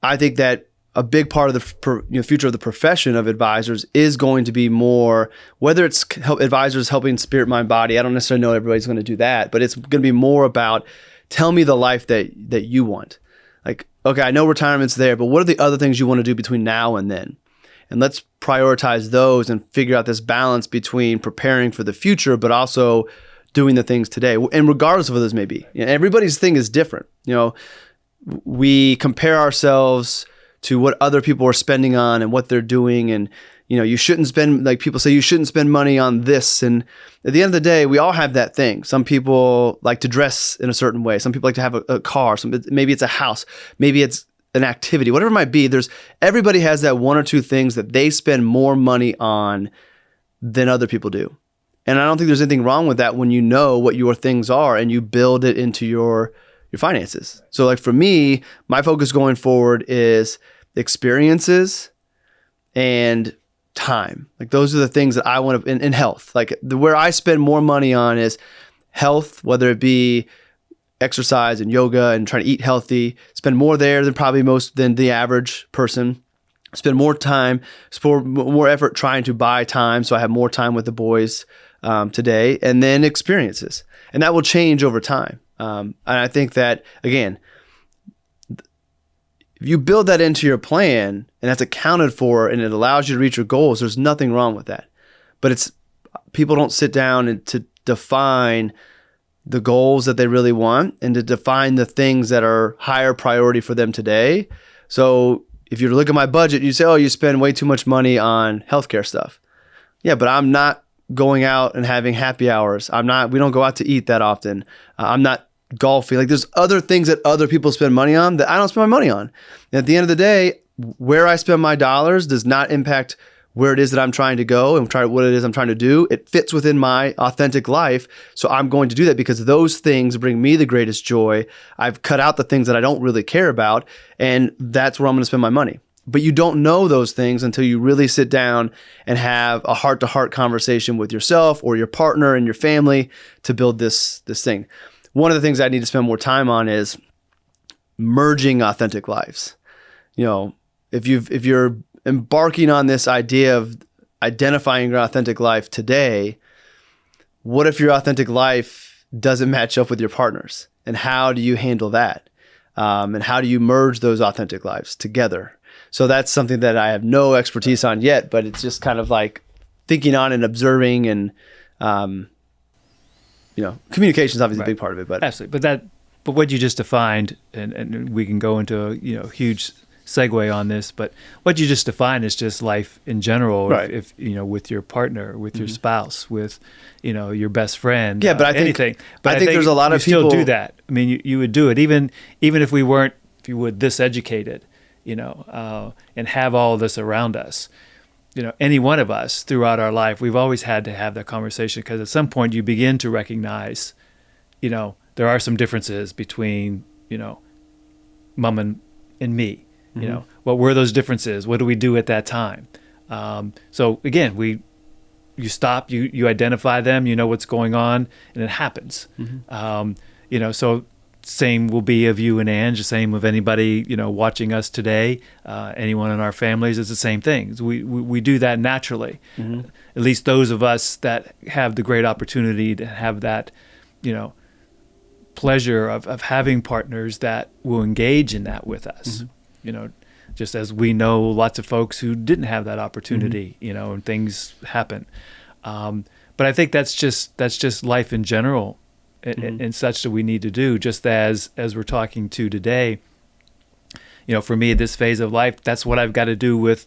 I think that a big part of the future of the profession of advisors is going to be more, whether it's advisors helping spirit, mind, body. I don't necessarily know everybody's going to do that, but it's going to be more about, tell me the life that you want. Like, okay, I know retirement's there, but what are the other things you want to do between now and then? And let's prioritize those and figure out this balance between preparing for the future, but also doing the things today. And regardless of what those may be, everybody's thing is different. We compare ourselves to what other people are spending on and what they're doing. And, you shouldn't spend, like people say, you shouldn't spend money on this. And at the end of the day, we all have that thing. Some people like to dress in a certain way. Some people like to have a car. Maybe it's a house. Maybe it's an activity, whatever it might be. Everybody has that one or two things that they spend more money on than other people do. And I don't think there's anything wrong with that when you know what your things are and you build it into your finances. So like for me, my focus going forward is experiences and time. Like those are the things that I want to, in health, like where I spend more money on is health, whether it be exercise and yoga and trying to eat healthy, spend more there than the average person. Spend more time, more effort trying to buy time so I have more time with the boys today, and then experiences. And that will change over time. And I think that, again, if you build that into your plan and that's accounted for and it allows you to reach your goals, there's nothing wrong with that. But people don't sit down and to define the goals that they really want and to define the things that are higher priority for them today. So if you look at my budget, you say, oh, you spend way too much money on healthcare stuff. Yeah, but I'm not going out and having happy hours. We don't go out to eat that often. I'm not golfing. Like there's other things that other people spend money on that I don't spend my money on. And at the end of the day, where I spend my dollars does not impact where it is that I'm trying to go and what it is I'm trying to do. It fits within my authentic life. So I'm going to do that because those things bring me the greatest joy. I've cut out the things that I don't really care about, and that's where I'm going to spend my money. But you don't know those things until you really sit down and have a heart-to-heart conversation with yourself or your partner and your family to build this thing. One of the things I need to spend more time on is merging authentic lives. If you're embarking on this idea of identifying your authentic life today, what if your authentic life doesn't match up with your partner's? And how do you handle that? And how do you merge those authentic lives together? So that's something that I have no expertise on yet, but it's just kind of like thinking on and observing, and communication is obviously a big part of it. But absolutely, but what you just defined, and we can go into a huge segue on this, but what you just defined is just life in general. Right. If with your partner, with your spouse, with your best friend, yeah. But I think anything. But I think there's a lot of people people do that. I mean, you would do it even if we weren't, if you would, this educated, and have all this around us. Any one of us throughout our life, we've always had to have that conversation, because at some point you begin to recognize, there are some differences between, mom and me. What were those differences? What do we do at that time? So again, you stop, you identify them, you know what's going on, and it happens. So same will be of you and Ange, the same of anybody, watching us today, anyone in our families. It's the same thing. We do that naturally. At least those of us that have the great opportunity to have that, pleasure of having partners that will engage in that with us. Just as we know lots of folks who didn't have that opportunity, and things happen. But I think that's just life in general, and such that we need to do, just as we're talking to today. For me, this phase of life, that's what I've got to do with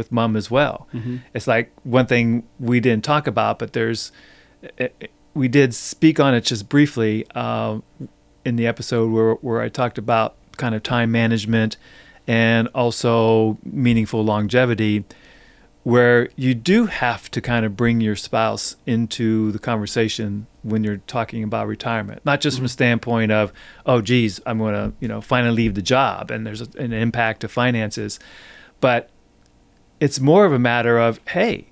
mom as well. It's like one thing we didn't talk about, but we did speak on it just briefly in the episode where I talked about kind of time management and also meaningful longevity, where you do have to kind of bring your spouse into the conversation when you're talking about retirement, not just from a standpoint of, oh, geez, I'm going to, finally leave the job and there's an impact to finances. But it's more of a matter of, hey,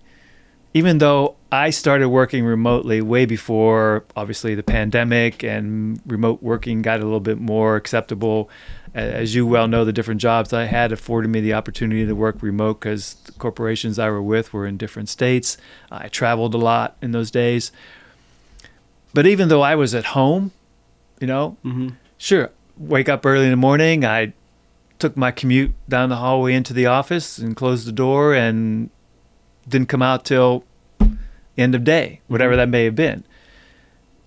even though I started working remotely way before, obviously, the pandemic, and remote working got a little bit more acceptable. As you well know, the different jobs I had afforded me the opportunity to work remote because the corporations I were with were in different states. I traveled a lot in those days. But even though I was at home, sure, wake up early in the morning, I took my commute down the hallway into the office and closed the door and didn't come out till end of day, whatever that may have been.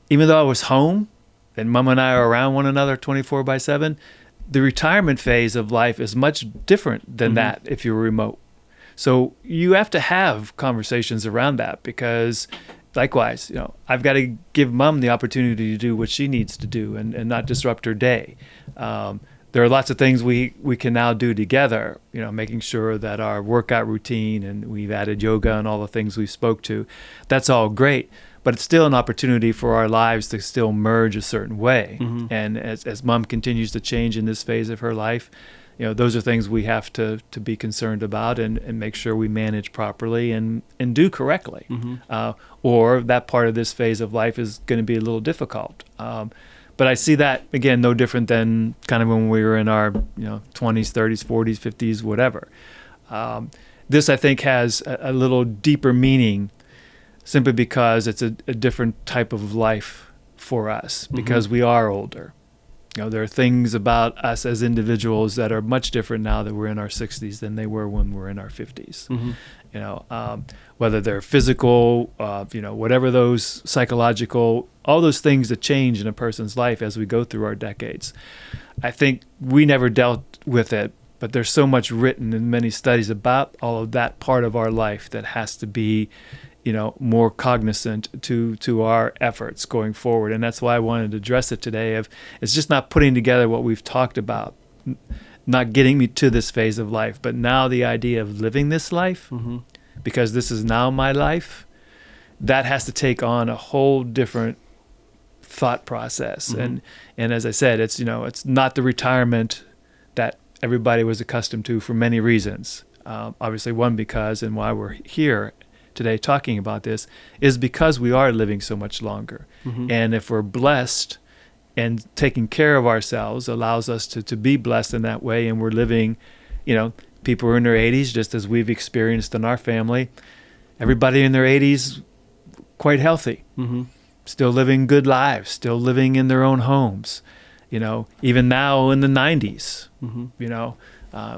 Even though I was home and mom and I are around one another 24/7, the retirement phase of life is much different than that if you're remote. So you have to have conversations around that, because likewise, I've got to give mom the opportunity to do what she needs to do and not disrupt her day. There are lots of things we can now do together, making sure that our workout routine, and we've added yoga and all the things we spoke to, that's all great. But it's still an opportunity for our lives to still merge a certain way. And as mom continues to change in this phase of her life, those are things we have to be concerned about and make sure we manage properly and do correctly. Or that part of this phase of life is going to be a little difficult. But I see that, again, no different than kind of when we were in our 20s, 30s, 40s, 50s, whatever. This, I think, has a little deeper meaning, simply because it's a different type of life for us, because we are older. There are things about us as individuals that are much different now that we're in our 60s than they were when we're in our 50s. Whether they're physical, whatever those psychological, all those things that change in a person's life as we go through our decades. I think we never dealt with it, but there's so much written in many studies about all of that part of our life that has to be, more cognizant to our efforts going forward. And that's why I wanted to address it today. It's just not putting together what we've talked about, not getting me to this phase of life, but now the idea of living this life, because this is now my life, that has to take on a whole different thought process. And as I said, it's not the retirement that everybody was accustomed to for many reasons. Obviously, one, because, and why we're here today talking about this, is because we are living so much longer. And if we're blessed and taking care of ourselves allows us to be blessed in that way, and we're living, people are in their 80s, just as we've experienced in our family, everybody in their 80s quite healthy, still living good lives, still living in their own homes, even now in the 90s,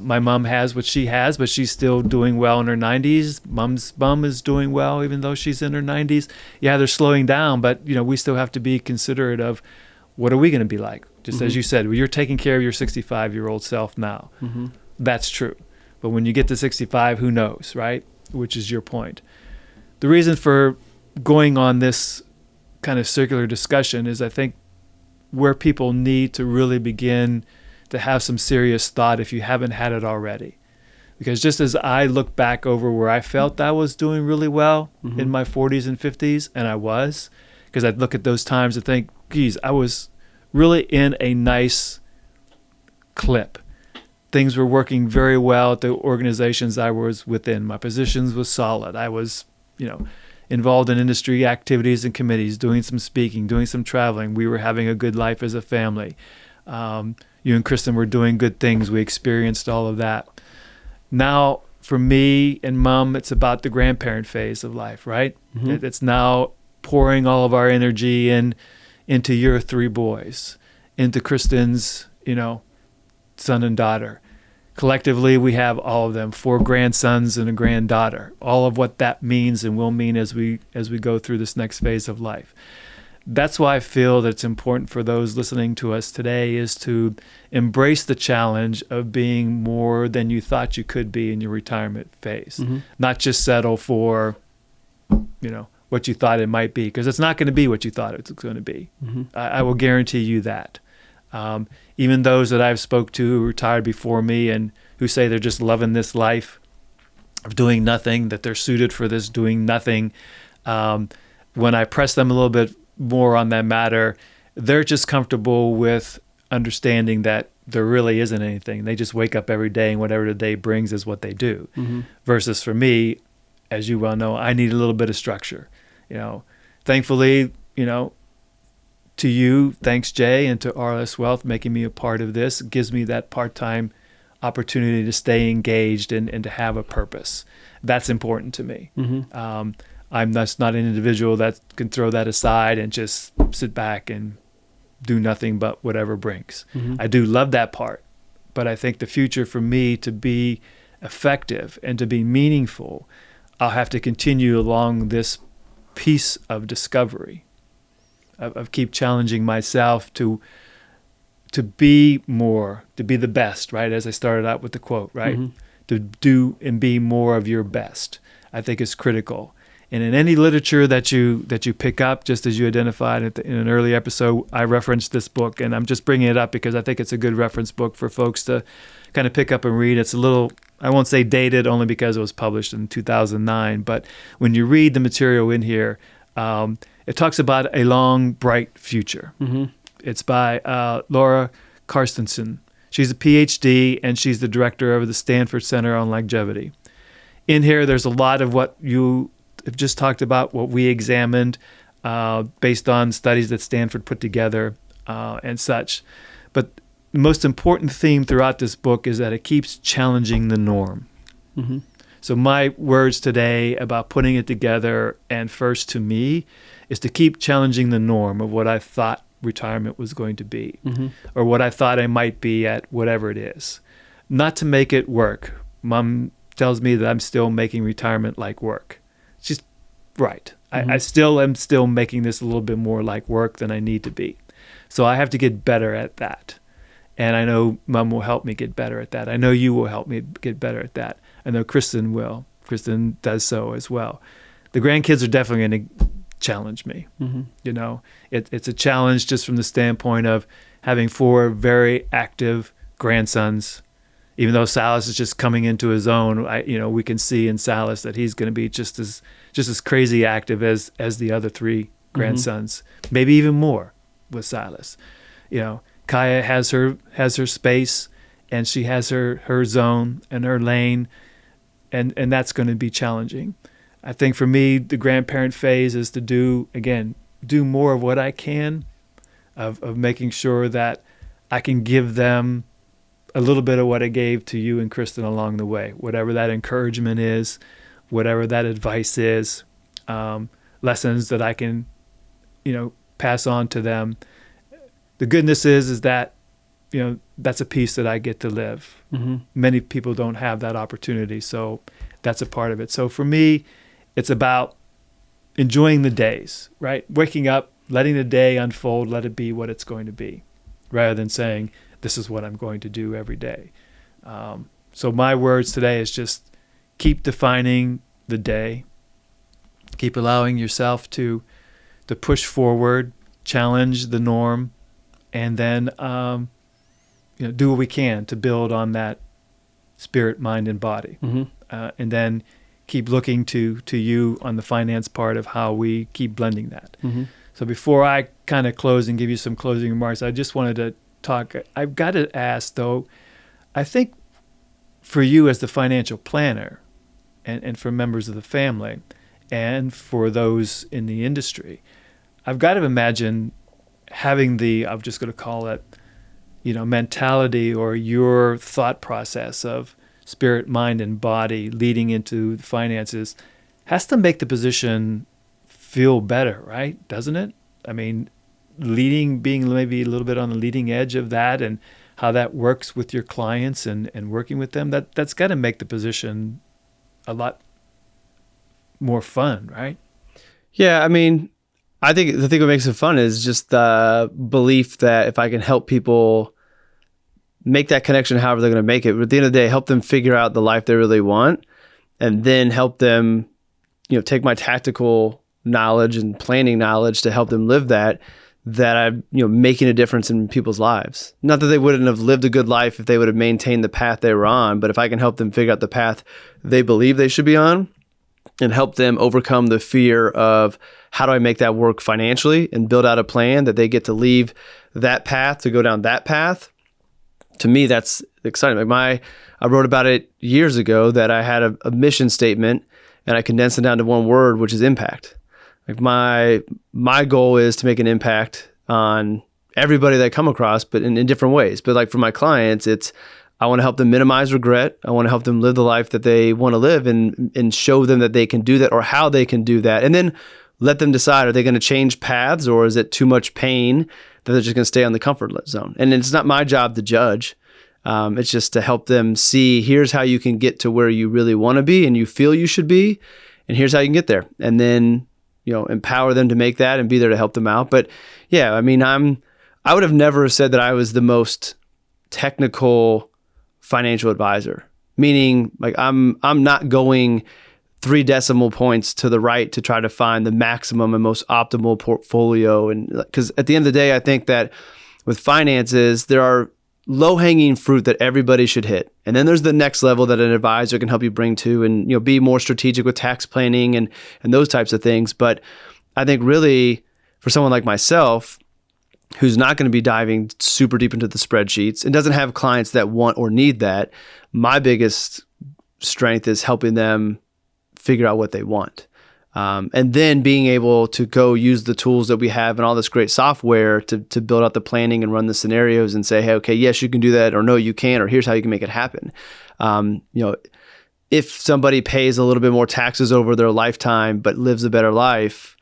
my mom has what she has, but she's still doing well in her 90s. Mom's mom is doing well, even though she's in her 90s. Yeah, they're slowing down, but we still have to be considerate of what are we going to be like? Just as you said, well, you're taking care of your 65-year-old self now. That's true. But when you get to 65, who knows, right? Which is your point. The reason for going on this kind of circular discussion is I think where people need to really begin to have some serious thought if you haven't had it already. Because just as I look back over where I felt I was doing really well in my 40s and 50s, and I was, because I'd look at those times and think, geez, I was really in a nice clip. Things were working very well at the organizations I was within. My positions was solid. I was, involved in industry activities and committees, doing some speaking, doing some traveling. We were having a good life as a family. You and Kristen were doing good things. We experienced all of that. Now, for me and Mom, it's about the grandparent phase of life, right? It's now pouring all of our energy into your 3 boys, into Kristen's, son and daughter. Collectively, we have all of them, 4 grandsons and a granddaughter. All of what that means and will mean as we go through this next phase of life. That's why I feel that it's important for those listening to us today is to embrace the challenge of being more than you thought you could be in your retirement phase. Not just settle for, what you thought it might be, because it's not going to be what you thought it was going to be. I will guarantee you that. Even those that I've spoke to who retired before me and who say they're just loving this life of doing nothing, that they're suited for this doing nothing, when I press them a little bit more on that matter, they're just comfortable with understanding that there really isn't anything. They just wake up every day and whatever the day brings is what they do. Versus for me, as you well know, I need a little bit of structure. Thankfully, to you, thanks Jay, and to RLS Wealth making me a part of this, gives me that part-time opportunity to stay engaged and to have a purpose. That's important to me. I'm just not an individual that can throw that aside and just sit back and do nothing but whatever brings. I do love that part, but I think the future for me to be effective and to be meaningful, I'll have to continue along this piece of discovery, of keep challenging myself to be more, to be the best, right? As I started out with the quote, right? To do and be more of your best, I think is critical. And in any literature that you pick up, just as you identified in an early episode, I referenced this book, and I'm just bringing it up because I think it's a good reference book for folks to kind of pick up and read. It's a little, I won't say dated only because it was published in 2009, but when you read the material in here, it talks about a long, bright future. It's by Laura Carstensen. She's a PhD, and she's the director of the Stanford Center on Longevity. In here, there's a lot of what you have just talked about, what we examined based on studies that Stanford put together and such. But the most important theme throughout this book is that it keeps challenging the norm. So my words today about putting it together and first to me is to keep challenging the norm of what I thought retirement was going to be or what I thought I might be at whatever it is. Not to make it work. Mom tells me that I'm still making retirement like work. She's right. I still am making this a little bit more like work than I need to be. So I have to get better at that. And I know Mom will help me get better at that. I know you will help me get better at that. I know Kristen will. Kristen does so as well. The grandkids are definitely going to challenge me. It's a challenge just from the standpoint of having 4 very active grandsons. Even though Salas is just coming into his own, we can see in Salas that he's going to be just as crazy active as the other 3 grandsons, maybe even more with Silas. Kaya has her space, and she has her zone and her lane, and that's going to be challenging. I think for me, the grandparent phase is to do more of what I can, of making sure that I can give them a little bit of what I gave to you and Kristen along the way, whatever that encouragement is, whatever that advice is, lessons that I can, pass on to them. The goodness is that, that's a piece that I get to live. Mm-hmm. Many people don't have that opportunity, so that's a part of it. So for me, it's about enjoying the days, right? Waking up, letting the day unfold, let it be what it's going to be, rather than saying, this is what I'm going to do every day. So my words today is just keep defining the day, keep allowing yourself to push forward, challenge the norm, and then do what we can to build on that spirit, mind, and body. Mm-hmm. And then keep looking to you on the finance part of how we keep blending that. Mm-hmm. So before I kind of close and give you some closing remarks, I just wanted to talk. I've got to ask, though, I think for you as the financial planner and for members of the family and for those in the industry, I've got to imagine having I'm just going to call it, mentality or your thought process of spirit, mind, and body leading into the finances has to make the position feel better, right? Doesn't it? I mean, being maybe a little bit on the leading edge of that and how that works with your clients and working with them, that's got to make the position a lot more fun, right? Yeah, I mean, I think the thing that makes it fun is just the belief that if I can help people make that connection however they're going to make it, but at the end of the day, help them figure out the life they really want, and then help them, take my tactical knowledge and planning knowledge to help them live that I'm, making a difference in people's lives. Not that they wouldn't have lived a good life if they would have maintained the path they were on, but if I can help them figure out the path they believe they should be on and help them overcome the fear of how do I make that work financially and build out a plan that they get to leave that path to go down that path. To me, that's exciting. I wrote about it years ago that I had a mission statement and I condensed it down to one word, which is impact. Like my goal is to make an impact on everybody that I come across, but in different ways. But like for my clients, I want to help them minimize regret. I want to help them live the life that they want to live and show them that they can do that or how they can do that. And then let them decide, are they going to change paths or is it too much pain that they're just going to stay on the comfort zone? And it's not my job to judge. It's just to help them see, here's how you can get to where you really want to be and you feel you should be, and here's how you can get there. And then, empower them to make that and be there to help them out. But yeah, I mean, I would have never said that I was the most technical financial advisor, meaning like I'm not going 3 decimal points to the right to try to find the maximum and most optimal portfolio. And because at the end of the day, I think that with finances, there are low-hanging fruit that everybody should hit. And then there's the next level that an advisor can help you bring to and be more strategic with tax planning and those types of things. But I think really for someone like myself, who's not going to be diving super deep into the spreadsheets and doesn't have clients that want or need that, my biggest strength is helping them figure out what they want. And then being able to go use the tools that we have and all this great software to build out the planning and run the scenarios and say, hey, okay, yes, you can do that, or no, you can't, or here's how you can make it happen. If somebody pays a little bit more taxes over their lifetime but lives a better life,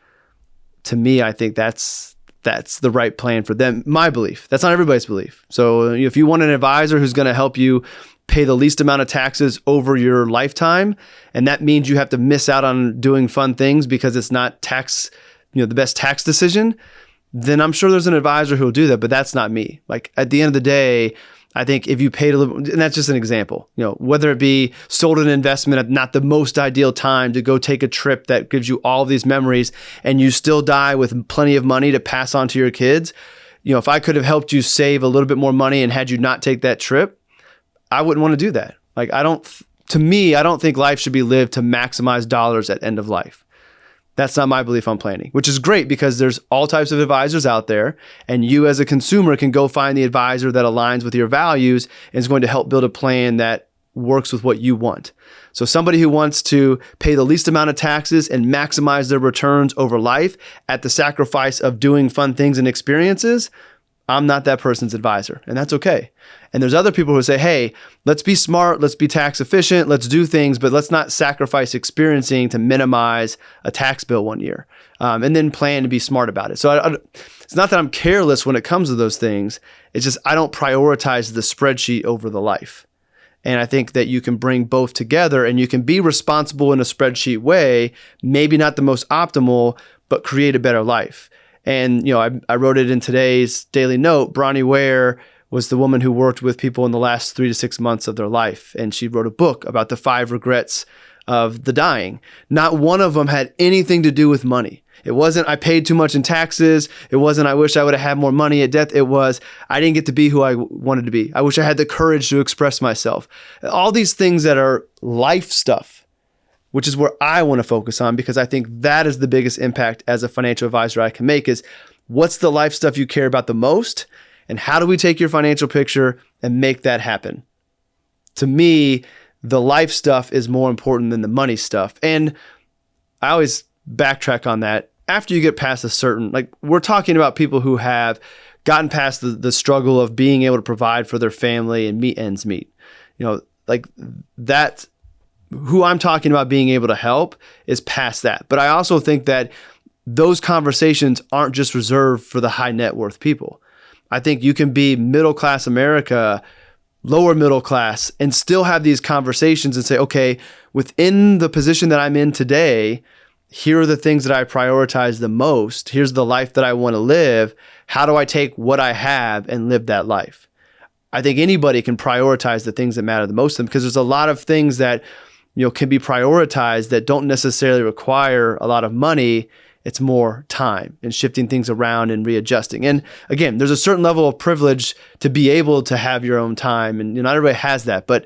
to me, I think that's the right plan for them. My belief. That's not everybody's belief. So if you want an advisor who's going to help you pay the least amount of taxes over your lifetime, and that means you have to miss out on doing fun things because it's not the best tax decision, then I'm sure there's an advisor who will do that, but that's not me. Like at the end of the day, I think if you paid a little, and that's just an example, whether it be sold an investment at not the most ideal time to go take a trip that gives you all these memories and you still die with plenty of money to pass on to your kids. If I could have helped you save a little bit more money and had you not take that trip, I wouldn't want to do that. Like I don't think life should be lived to maximize dollars at end of life. That's not my belief on planning, which is great because there's all types of advisors out there, and you as a consumer can go find the advisor that aligns with your values and is going to help build a plan that works with what you want. So somebody who wants to pay the least amount of taxes and maximize their returns over life at the sacrifice of doing fun things and experiences, I'm not that person's advisor, and that's okay. And there's other people who say, hey, let's be smart, let's be tax efficient, let's do things, but let's not sacrifice experiencing to minimize a tax bill one year, and then plan to be smart about it. So it's not that I'm careless when it comes to those things. It's just I don't prioritize the spreadsheet over the life. And I think that you can bring both together and you can be responsible in a spreadsheet way, maybe not the most optimal, but create a better life. And, I wrote it in today's daily note. Bronnie Ware was the woman who worked with people in the last 3 to 6 months of their life. And she wrote a book about the 5 regrets of the dying. Not one of them had anything to do with money. It wasn't, I paid too much in taxes. It wasn't, I wish I would have had more money at death. It was, I didn't get to be who I wanted to be. I wish I had the courage to express myself. All these things that are life stuff, which is where I want to focus on, because I think that is the biggest impact as a financial advisor I can make, is what's the life stuff you care about the most, and how do we take your financial picture and make that happen? To me, the life stuff is more important than the money stuff. And I always backtrack on that. After you get past a certain, like, we're talking about people who have gotten past the struggle of being able to provide for their family and meet ends meet. Like that. Who I'm talking about being able to help is past that. But I also think that those conversations aren't just reserved for the high net worth people. I think you can be middle class America, lower middle class, and still have these conversations and say, okay, within the position that I'm in today, here are the things that I prioritize the most. Here's the life that I want to live. How do I take what I have and live that life? I think anybody can prioritize the things that matter the most to them, because there's a lot of things that can be prioritized that don't necessarily require a lot of money. It's more time and shifting things around and readjusting. And again, there's a certain level of privilege to be able to have your own time, and not everybody has that. But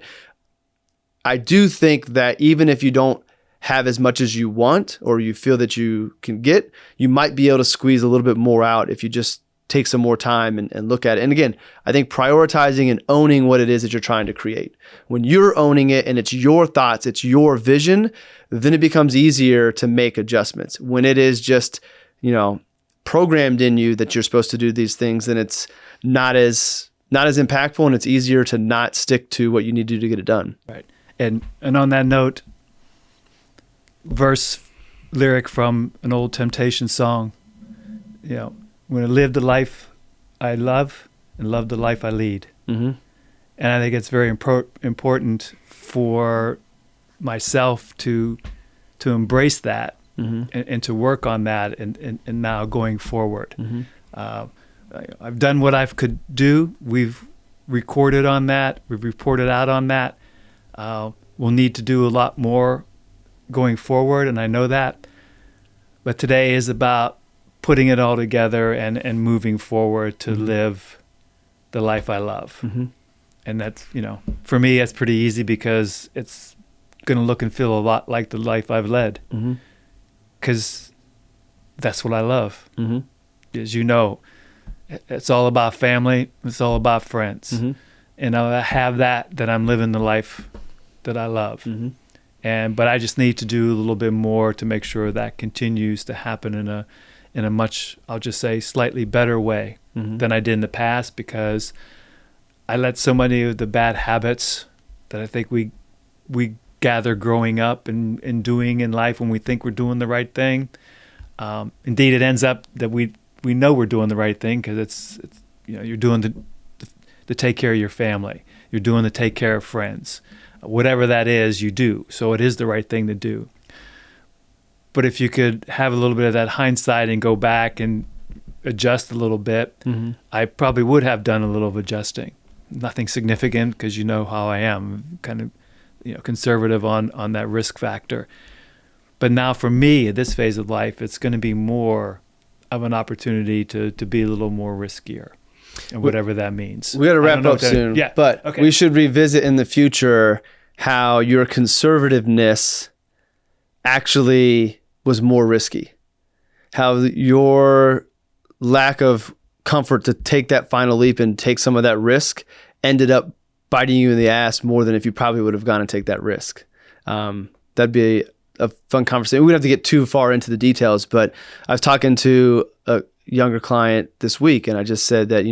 I do think that even if you don't have as much as you want or you feel that you can get, you might be able to squeeze a little bit more out if you just take some more time and look at it. And again, I think prioritizing and owning what it is that you're trying to create. When you're owning it and it's your thoughts, it's your vision, then it becomes easier to make adjustments. When it is just, programmed in you that you're supposed to do these things, then it's not as impactful, and it's easier to not stick to what you need to do to get it done. Right. And on that note, lyric from an old Temptation song, when I live the life I love and love the life I lead. Mm-hmm. And I think it's very important for myself to embrace that, mm-hmm. and to work on that and now going forward. Mm-hmm. I've done what I could do. We've recorded on that. We've reported out on that. We'll need to do a lot more going forward, and I know that. But today is about putting it all together and moving forward to mm-hmm. live the life I love. Mm-hmm. And that's, for me, that's pretty easy, because it's going to look and feel a lot like the life I've led, because mm-hmm. that's what I love. Mm-hmm. As you know, it's all about family. It's all about friends. Mm-hmm. And I have that I'm living the life that I love. Mm-hmm. But I just need to do a little bit more to make sure that continues to happen in a much, I'll just say, slightly better way mm-hmm. than I did in the past, because I let so many of the bad habits that I think we gather growing up and doing in life when we think we're doing the right thing. Indeed, it ends up that we know we're doing the right thing, because it's you're doing to take care of your family. You're doing to take care of friends. Whatever that is, you do. So it is the right thing to do. But if you could have a little bit of that hindsight and go back and adjust a little bit, mm-hmm. I probably would have done a little of adjusting. Nothing significant, because you know how I am, kind of conservative on that risk factor. But now for me, at this phase of life, it's going to be more of an opportunity to be a little more riskier, and whatever that means. We got to wrap up soon, yeah. But okay. We should revisit in the future how your conservativeness actually was more risky. How your lack of comfort to take that final leap and take some of that risk ended up biting you in the ass more than if you probably would have gone and take that risk. That'd be a fun conversation. We don't have to get too far into the details, but I was talking to younger client this week, and I just said that,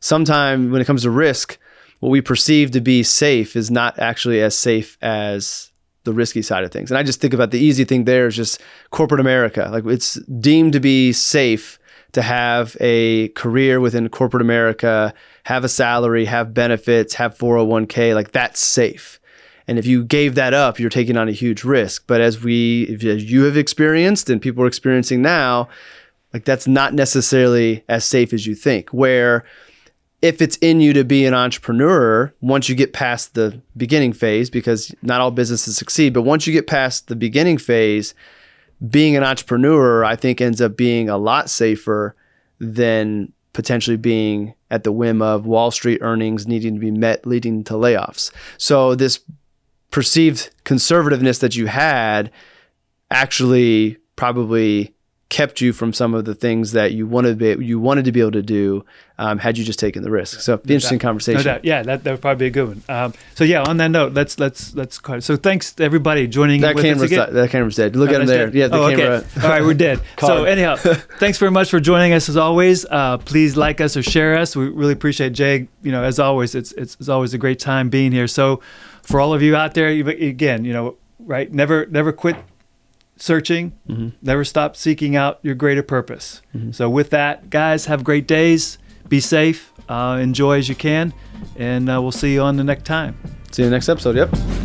sometime when it comes to risk, what we perceive to be safe is not actually as safe as the risky side of things. And I just think about the easy thing there is just corporate America. Like, it's deemed to be safe to have a career within corporate America, have a salary, have benefits, have 401k, like that's safe. And if you gave that up, you're taking on a huge risk. But as you have experienced and people are experiencing now, like that's not necessarily as safe as you think. Where if it's in you to be an entrepreneur, once you get past the beginning phase, because not all businesses succeed, but once you get past the beginning phase, being an entrepreneur, I think ends up being a lot safer than potentially being at the whim of Wall Street earnings needing to be met, leading to layoffs. So this perceived conservativeness that you had actually probably kept you from some of the things that you wanted to be able to do had you just taken the risk. So it'd be an interesting conversation. No doubt. Yeah, that would probably be a good one. So yeah, on that note, let's so thanks to everybody joining with us again. That camera's dead. Look at him there. Yeah, the camera. Okay. All right, we're dead. So anyhow, thanks very much for joining us as always. Please like us or share us. We really appreciate Jay. As always, it's always a great time being here. So for all of you out there, again, right, never quit searching, never stop seeking out your greater purpose. So with that, guys, have great days, be safe, enjoy as you can, and we'll see you on the next time. See you in the next episode. Yep.